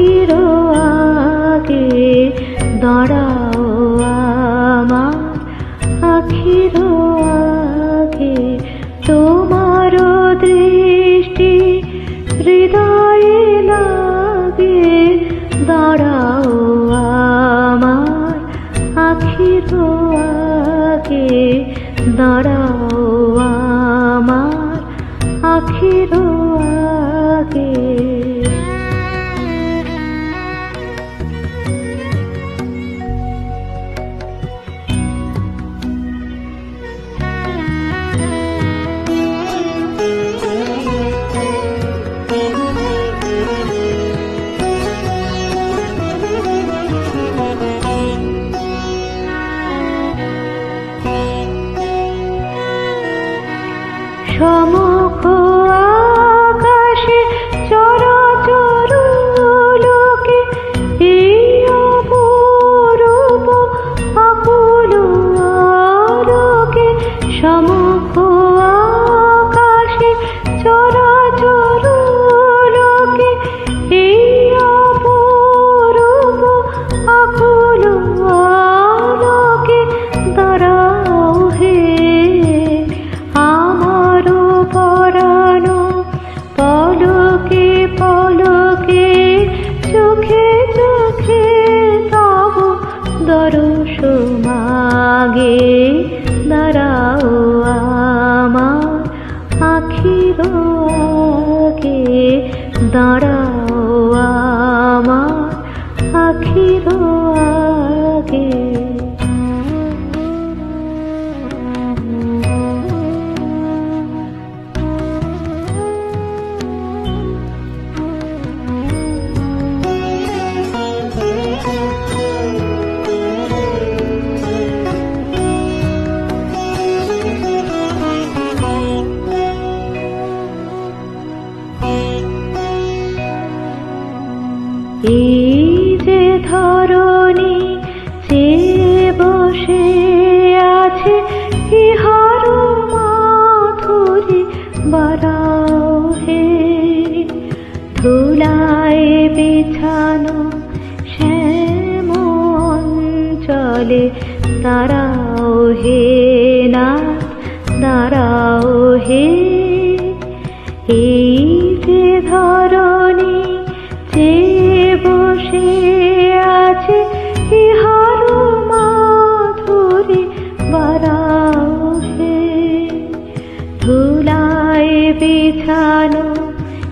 আখির আগে দাঁড়াও আমার আখির আগে তোমার দৃষ্টি হৃদয়ে লাগে দাঁড়াও আমার আখির আগে দাঁড়াও আমার আখির আগে সমুখ আকাশে চরাচর লোকে এই অপরূপ আকুল আলোকে সমুখ আকাশে চরাচর লোকে এই অপরূপ আকুল আলোকে দাঁড়াও হে পলকে পলকে চোখে চোখে তব দরস মাগে দাঁড়াও আমার আখির আগে দাঁড়াও আমার আখির আগে এই যে ধরণী চেয়ে বসে আছে ইহার মাধুরী বাড়াও হে ধুলায় বিছানো শ্যাম অঞ্চলে দাঁড়াও হে না দাঁড়াও হে এই যে ধরণী চেয়ে বসে আছে ইহার মাধুরী বাড়াও হে ধুলায় বিছানো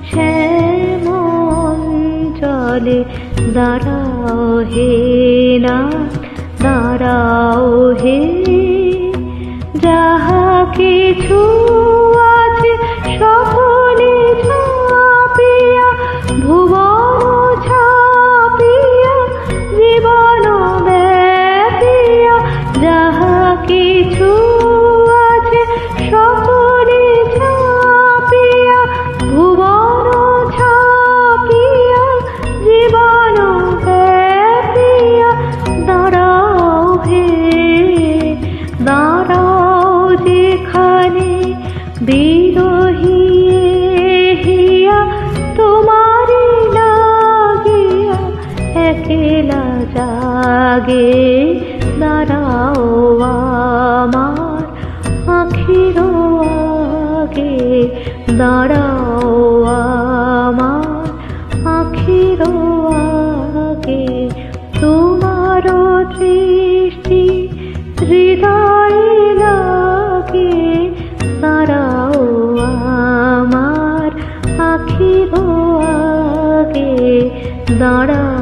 শ্যাম অঞ্চলে দাঁড়াও হে না দাঁড়াও হে যাহা কিছু আছে সকলে ঝাঁপিয়া ভুবন ছাপিয়া জীবন ব্যাপিয়া যাহা কিছু আছে সকলে ঝাঁপিয়া ভুবন ছাপিয়া জীবন ব্যাপিয়া দাঁড়াও হে দাঁড়াও যেখানে বিরহী হিয়া তোমারি লাগিয়া একলা জাগে দাঁড়াও আমার আখির আগে দাঁড়াও আমার আখির আগে তোমার দৃষ্টি হৃদয়ে লাগে দাঁড়াও আমার আখির আগে দাঁড়াও